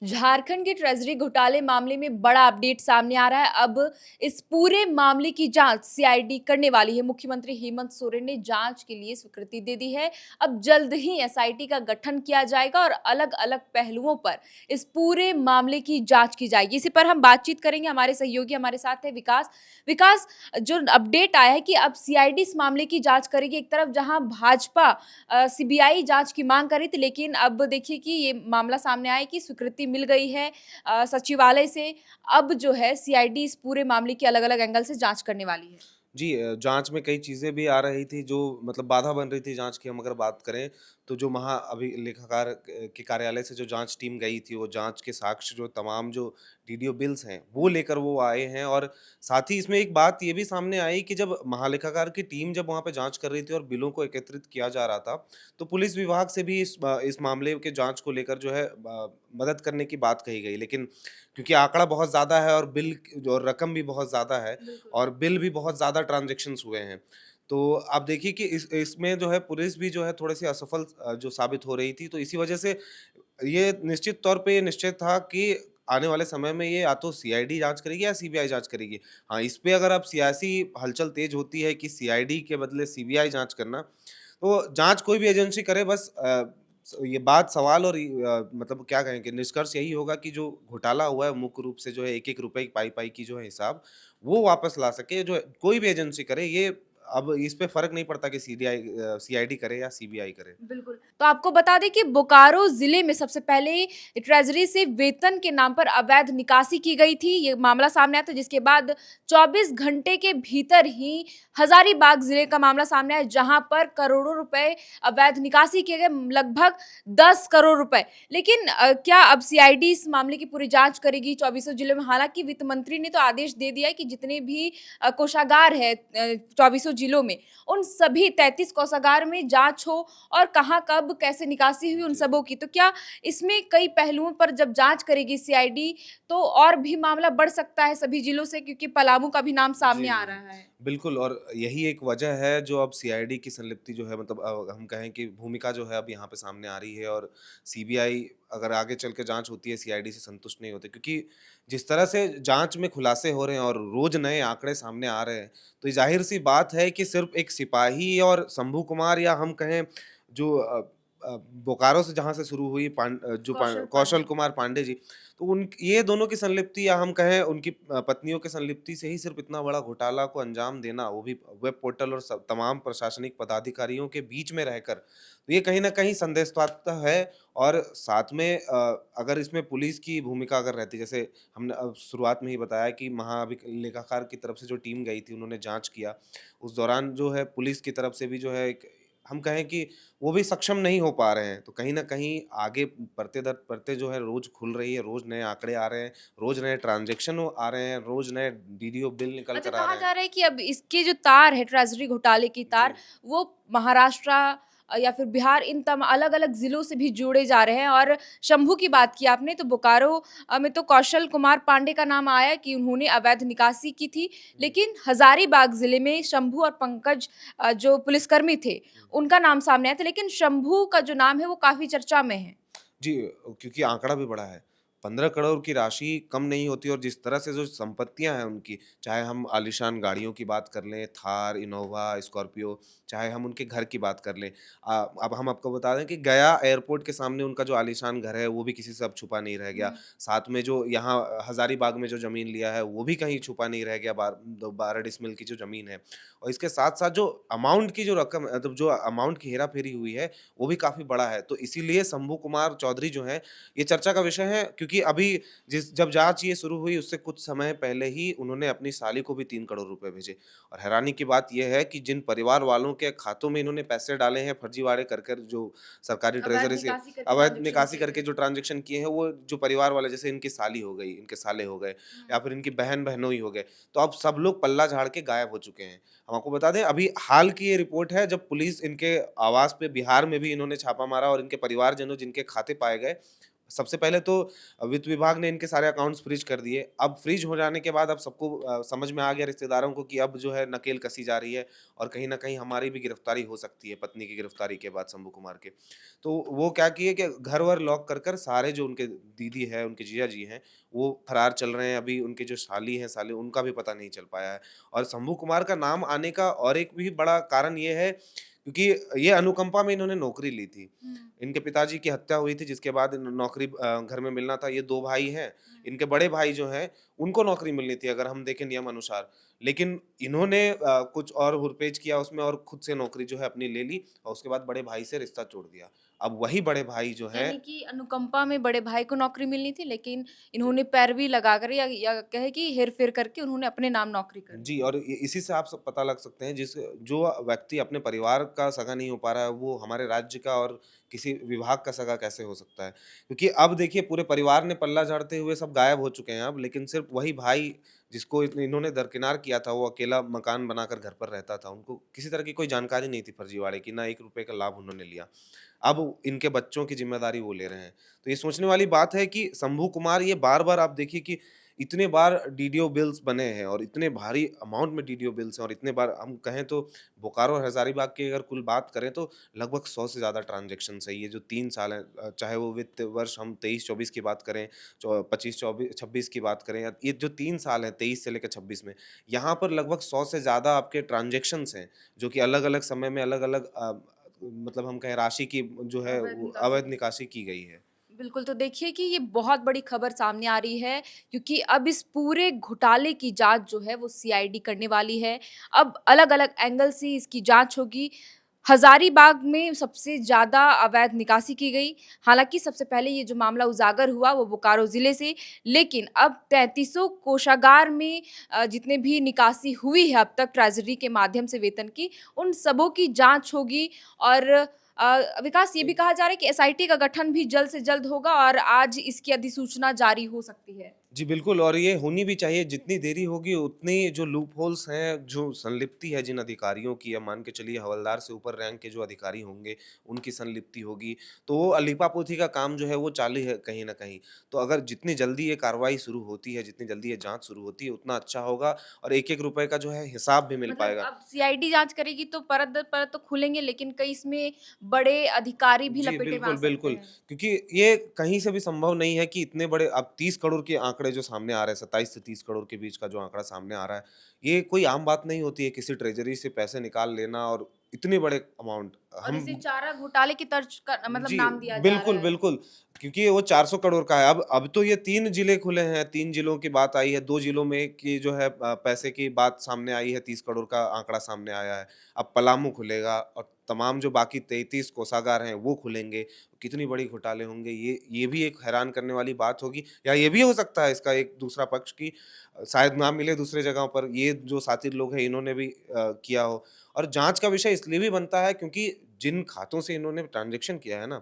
झारखंड के ट्रेजरी घोटाले मामले में बड़ा अपडेट सामने आ रहा है। अब इस पूरे मामले की जांच सीआईडी करने वाली है। मुख्यमंत्री हेमंत सोरेन ने जांच के लिए स्वीकृति दे दी है। अब जल्द ही एसआईटी का गठन किया जाएगा और अलग-अलग पहलुओं पर इस पूरे मामले की जांच की जाएगी। इसी पर हम बातचीत करेंगे। हमारे सहयोगी हमारे साथ है विकास। विकास, जो अपडेट आया है कि अब सीआईडी इस मामले की जांच करेगी। एक तरफ जहां भाजपा सीबीआई जांच की मांग कर रही थी, लेकिन अब देखिए कि ये मामला सामने आया है कि स्वीकृति मिल गई है सचिवालय से। अब जो है सीआईडी इस पूरे मामले की अलग-अलग एंगल से जांच करने वाली है। जी जाँच में कई चीज़ें भी आ रही थी जो मतलब बाधा बन रही थी जाँच की हम अगर बात करें, तो जो महाअभिलेखागार के कार्यालय से जो जाँच टीम गई थी, वो जाँच के साक्ष्य जो तमाम जो डीडीओ बिल्स हैं, वो लेकर वो आए हैं और साथ ही इसमें एक बात ये भी सामने आई कि जब महालेखाकार की टीम जब वहाँ पे जाँच कर रही थी और बिलों को एकत्रित किया जा रहा था, तो पुलिस विभाग से भी इस मामले के जाँच को लेकर जो है मदद करने की बात कही गई। लेकिन क्योंकि आँकड़ा बहुत ज़्यादा है और बिल और रकम भी बहुत ज़्यादा है बिल्कुल। और बिल भी बहुत ज़्यादा ट्रांज़ैक्शंस हुए हैं। तो आप देखिए कि इसमें जो है पुलिस भी जो है थोड़ी-सी असफल जो साबित हो रही थी, तो इसी वजह से ये निश्चित तौर पे ये निश्चित था कि आने वाले समय में ये या तो सीआईडी जाँच करेगी या सीबीआई जाँच करेगी। हाँ, इस पे अगर अब सियासी हलचल तेज़ होती है कि सीआईडी के बदले सीबीआई जाँच करना, तो जाँच कोई भी एजेंसी करे बस ये बात सवाल और मतलब क्या कहें कि निष्कर्ष यही होगा कि जो घोटाला हुआ है मुख्य रूप से जो है 1-1 रुपए की पाई-पाई की जो है हिसाब, वो वापस ला सके जो है कोई भी एजेंसी करे ये अब इस पे फ़र्क नहीं पड़ता कि सीआईडी करे या सीबीआई करे। बिल्कुल। तो आपको बता दें कि बोकारो ज़िले में सबसे पहले ट्रेज़री से वेतन के नाम पर अवैध निकासी की गई थी। ये मामला सामने आया था, जिसके बाद 24 घंटे के भीतर ही हज़ारीबाग ज़िले का मामला सामने आया, जहाँ पर करोड़ों रुपए अवैध निकासी किए गए, लगभग 10 करोड़ रुपए। लेकिन क्या अब सीआईडी इस मामले की पूरी जाँच करेगी चौबीसों जिलों में? हालाँकि वित्त मंत्री ने तो आदेश दे दिया है कि जितने भी कोषागार हैं चौबीसों जिलों में, उन सभी 33 कोषागार में जाँच हो और कहाँ, कब, कैसे निकासी हुई उन जी। सबों की। तो क्या इसमें कई पहलुओं पर जब जाँच करेगी सीआईडी, तो और भी मामला बढ़ सकता है सभी जिलों से, क्योंकि पलामू का भी नाम सामने जी, आ जी। रहा है? बिल्कुल और यही एक वजह है जो अब सीआईडी की संलिप्ति जो है मतलब हम कहें कि भूमिका जो है अब यहाँ पे सामने आ रही है और सीबीआई अगर आगे चल के जाँच होती है सीआईडी से संतुष्ट नहीं होते क्योंकि जिस तरह से जाँच में खुलासे हो रहे हैं और रोज़ नए आंकड़े सामने आ रहे हैं, तो ये ज़ाहिर-सी बात है कि सिर्फ़ एक सिपाही और शंभू कुमार या हम कहें जो बोकारो से जहाँ से शुरू हुई कौशल कौशल पांडे। कुमार पांडे जी, तो उन ये दोनों की संलिप्ति या हम कहें उनकी पत्नियों की संलिप्ति से ही सिर्फ़ इतना बड़ा घोटाला को अंजाम देना, वो भी वेब पोर्टल और सब तमाम प्रशासनिक पदाधिकारियों के बीच में रहकर, तो ये कहीं न कहीं संदेशवार्ता है और साथ में अगर इसमें पुलिस की भूमिका अगर रहती, जैसे हमने शुरुआत में ही बताया कि महाअभिलेखागार की तरफ से जो टीम गई थी, उन्होंने जाँच किया। उस दौरान जो है पुलिस की तरफ से भी जो है एक हम कहें कि वो भी सक्षम नहीं हो पा रहे हैं, तो कहीं न कहीं आगे परते दर परते जो है रोज़ खुल रही है, रोज़ नए आंकड़े आ रहे हैं, रोज़ नए ट्रांज़ैक्शन आ रहे हैं, रोज़ नए डीडीओ बिल निकल अच्छा, कर आ कहा रहे हैं। जा रहा है कि अब इसके जो तार है ट्रेज़री घोटाले की तार, जी। वो महाराष्ट्र या फिर बिहार, इन अलग-अलग ज़िलों से भी जोड़े जा रहे हैं। और शंभू की बात की आपने, तो बोकारो में तो कौशल कुमार पांडे का नाम आया कि उन्होंने अवैध निकासी की थी। हुँ, लेकिन हज़ारीबाग ज़िले में शंभू और पंकज जो पुलिसकर्मी थे, हुँ। उनका नाम सामने आया था। लेकिन शंभू का जो नाम है, वो काफ़ी चर्चा में है। जी, क्योंकि आंकड़ा भी बड़ा है। 15 करोड़ की राशि कम नहीं होती और जिस तरह से जो संपत्तियाँ हैं उनकी, चाहे हम आलीशान गाड़ियों की बात कर लें, थार, इनोवा, स्कॉर्पियो, चाहे हम उनके घर की बात कर लें। अब हम आपको बता दें कि गया एयरपोर्ट के सामने उनका जो आलीशान घर है, वो भी किसी से अब छुपा नहीं रह गया। हुँ। साथ में जो यहाँ हज़ारीबाग में जो ज़मीन लिया है, वो भी कहीं छुपा नहीं रह गया, 12 डिसमिल की जो ज़मीन है। और इसके साथ-साथ जो अमाउंट की जो रकम मतलब जो अमाउंट की हेरा-फेरी हुई है, वो भी काफ़ी बड़ा है। तो इसीलिए शंभू कुमार चौधरी जो हैं, ये चर्चा का विषय है क्योंकि अभी जब जाँच ये शुरू हुई उससे कुछ समय पहले ही उन्होंने अपनी साली को भी 3 करोड़ रुपए भेजे। और हैरानी की बात ये है कि जिन परिवार वालों के खातों में इन्होंने पैसे डाले हैं फर्जीवाड़े कर कर जो सरकारी अवैध ट्रेज़री से निकासी करके अवैध ट्रांज़ैक्शन निकासी किए करके गए। जो ट्रांज़ैक्शन किए हैं वो जो परिवार वाले जैसे इनकी साली हो गई, इनके साले हो गए या हुँ। फिर इनकी बहन-बहनोई हो गए। तो अब सब लोग पल्ला झाड़ के गायब हो चुके हैं। हम आपको बता दें अभी हाल की ये रिपोर्ट है जब पुलिस इनके आवास पे बिहार में भी इन्होंने छापा मारा और इनके परिवारजनों जिनके खाते पाए गए, सबसे पहले तो वित्त विभाग ने इनके सारे अकाउंट्स फ्रीज कर दिए। अब फ्रीज हो जाने के बाद अब सबको समझ में आ गया रिश्तेदारों को कि अब जो है नकेल कसी जा रही है और कहीं न कहीं हमारी भी गिरफ्तारी हो सकती है, पत्नी की गिरफ्तारी के बाद शंभू कुमार के। तो वो क्या किए कि घर-वर लॉक कर सारे जो उनके दीदी है, उनके जीजा जी हैं, वो फरार चल रहे हैं। अभी उनके जो साली हैं, साले उनका भी पता नहीं चल पाया है। और शंभू कुमार का नाम आने का और एक भी बड़ा कारण ये है क्योंकि ये अनुकंपा में इन्होंने नौकरी ली थी। हुँ, इनके पिताजी की हत्या हुई थी जिसके बाद नौकरी घर में मिलना था। ये 2 भाई हैं, हुँ। इनके बड़े भाई जो हैं, उनको नौकरी मिलनी थी अगर हम देखें नियम अनुसार। लेकिन इन्होंने कुछ और हुरपेच किया उसमें और खुद से नौकरी जो है अपनी ले ली और उसके बाद बड़े भाई से रिश्ता जोड़ दिया। अब वही बड़े भाई जो हैं यानी कि अनुकंपा में बड़े भाई को नौकरी मिलनी थी, लेकिन इन्होंने पैरवी लगाकर या कहें कि हेर-फेर करके उन्होंने अपने नाम नौकरी कर ली। जी, और इ इसी से आप सब पता लग सकते हैं जो व्यक्ति अपने परिवार का सगा नहीं हो पा रहा है, वो हमारे राज्य का और किसी विभाग का सगा कैसे हो सकता है? क्योंकि अब देखिए पूरे परिवार ने पल्ला झाड़ते हुए सब गायब हो चुके हैं अब, लेकिन सिर्फ़ वही भाई जिसको इन्होंने दरकिनार किया था, वो अकेला मकान बनाकर घर पर रहता था। उनको किसी तरह की कोई जानकारी नहीं थी फर्जीवाड़े की, ना ₹1 का लाभ उन्होंने लिया। अब इनके बच्चों की ज़िम्मेदारी वो ले रहे हैं। तो ये सोचने वाली बात है कि शंभू कुमार ये बार-बार आप देखिए कि इतने बार डीडीओ बिल्स बने हैं और इतने भारी अमाउंट में डीडीओ बिल्स हैं और इतने बार हम कहें तो बोकारो और हज़ारीबाग की अगर कुल बात करें तो लगभग 100 से ज़्यादा ट्रांज़ैक्शंस है। ये जो 3 साल हैं चाहे वो वित्त वर्ष हम 23-24 की बात करें, 25-26 की बात करें या ये जो 3 साल हैं 23 से लेकर 26 में, यहाँ पर लगभग 100 से ज़्यादा आपके ट्रांज़ैक्शंस हैं, जो कि अलग-अलग समय में अलग-अलग मतलब हम कहें राशि की जो है अवैध वो निकासी अवैध की गई। निकासी की गई है। बिल्कुल, तो देखिए कि ये बहुत बड़ी खबर सामने आ रही है, क्योंकि अब इस पूरे घोटाले की जाँच जो है वो सीआईडी करने वाली है। अब अलग-अलग एंगल से इसकी जाँच होगी। हज़ारीबाग में सबसे ज़्यादा अवैध निकासी की गई। हालाँकि सबसे पहले ये जो मामला उजागर हुआ वो बोकारो ज़िले से, लेकिन अब 3300 कोषागार में जितने भी निकासी हुई है अब तक ट्रेज़री के माध्यम से वेतन की, उन सबों की जाँच होगी। और विकास, ये भी कहा जा रहा है कि एसआईटी का गठन भी जल्द से जल्द होगा और आज इसकी अधिसूचना जारी हो सकती है। जी, बिल्कुल और ये होनी भी चाहिए, जितनी देरी होगी उतनी जो लूप होल्स हैं, जो संलिप्ति है जिन अधिकारियों की या मान के चलिए हवलदार से ऊपर रैंक के जो अधिकारी होंगे, उनकी संलिप्ति होगी, तो वो लीपापोती का काम जो है वो चालू है कहीं न कहीं। तो अगर जितनी जल्दी ये कार्रवाई शुरू होती है, जितनी जल्दी ये जाँच शुरू होती है, उतना अच्छा होगा और एक-एक रुपए का जो है हिसाब भी मिल मतलब पाएगा। अब सीआईडी जाँच करेगी तो परत दर परत तो खुलेंगे, लेकिन कई इसमें बड़े अधिकारी भी जी, लपेटे में आ बिल्कुल, सकते बिल्कुल। हैं। क्योंकि ये कहीं से भी संभव नहीं है कि इतने बड़े अब 30 करोड़ के आंकड़े जो सामने आ रहे हैं, 27 से 30 करोड़ के बीच का जो आंकड़ा सामने आ रहा है, ये कोई आम बात नहीं होती है किसी ट्रेज़री से पैसे निकाल लेना और इतने बड़े अमाउंट और इसे हम चारा घोटाले की तर्ज का मतलब जी, नाम दिया जा रहा बिल्कुल, है। बिल्कुल। क्योंकि वो 400 करोड़ का है। अब तो ये 3 जिले खुले हैं, 3 जिलों की बात आई है, 2 जिलों में की जो है पैसे की बात सामने आई है, 30 करोड़ का आंकड़ा सामने आया है। अब पलामू खुलेगा और तमाम जो बाकी 33 कोषागार हैं, वो खुलेंगे। कितनी बड़ी घोटाले होंगे, ये भी एक हैरान करने वाली बात होगी या ये भी हो सकता है इसका एक दूसरा पक्ष कि शायद ना मिले दूसरे जगहों पर, ये जो शातिर लोग हैं, इन्होंने भी किया हो। और जाँच का विषय इसलिए भी बनता है क्योंकि जिन खातों से इन्होंने ट्रांज़ैक्शन किया है ना,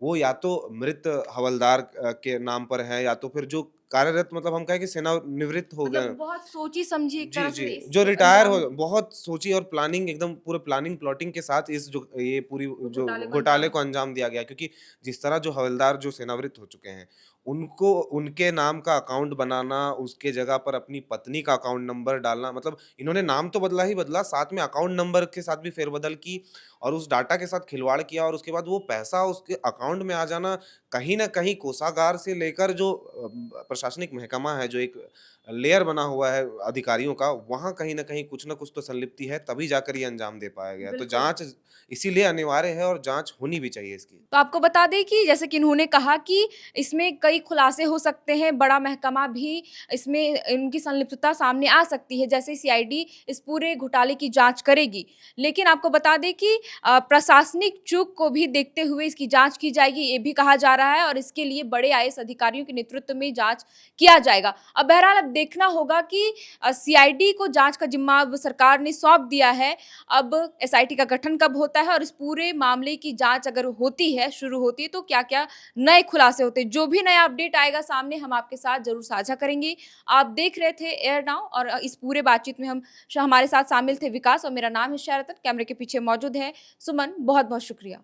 वो या तो मृत हवलदार के नाम पर है या तो फिर जो कार्यरत मतलब हम कहें कि सेवानिवृत्त हो गए मतलब हैं। बहुत सोची-समझी एक जी, तरह जी। से जो इसको रिटायर हो अंजाम बहुत सोची और प्लानिंग एकदम पूरे प्लानिंग प्लॉटिंग के साथ इस जो ये पूरी जो घोटाले को घोटाले अंजाम को अंजाम दिया गया क्योंकि जिस तरह जो हवलदार जो सेवानिवृत्त हो चुके हैं, उनको उनके नाम का अकाउंट बनाना, उसके जगह पर अपनी पत्नी का अकाउंट नंबर डालना मतलब इन्होंने नाम तो बदला ही बदला, साथ में अकाउंट नंबर के साथ भी फेरबदल की और उस डाटा के साथ खिलवाड़ किया और उसके बाद वो पैसा उसके अकाउंट में आ जाना, कहीं न कहीं कोषागार से लेकर जो प्रशासनिक महकमा है, जो एक लेयर बना हुआ है अधिकारियों का, वहाँ कहीं न कहीं कुछ न कुछ तो संलिप्ति है, तभी जाकर ये अंजाम दे पाया गया। तो बिल्कुल। जाँच इसीलिए अनिवार्य है और जाँच होनी भी चाहिए इसकी। तो आपको बता दें कि जैसे कि इन्होंने कहा कि इसमें कई खुलासे हो सकते हैं, बड़ा महकमा भी इसमें इनकी संलिप्तता सामने आ सकती है, जैसे सीआईडी इस पूरे घोटाले की जाँच करेगी। लेकिन आपको बता दें कि प्रशासनिक चूक को भी देखते हुए इसकी जाँच की जाएगी, ये भी कहा जा रहा है और इसके लिए बड़े आईएएस अधिकारियों के नेतृत्व में जाँच किया जाएगा। अब बहरहाल अब देखना होगा कि सीआईडी को जाँच का जिम्मा अब सरकार ने सौंप दिया है। अब एसआईटी का गठन कब होता है और इस पूरे मामले की जाँच अगर होती है, शुरू होती है, तो क्या-क्या नए खुलासे होते हैं। जो भी नया अपडेट आएगा सामने हम आपके साथ ज़रूर साझा करेंगे। आप देख रहे थे एयर नाउ और इस पूरे बातचीत में हमारे साथ शामिल थे विकास और मेरा नाम है शरतन। कैमरे के पीछे मौजूद है सुमन। बहुत-बहुत शुक्रिया।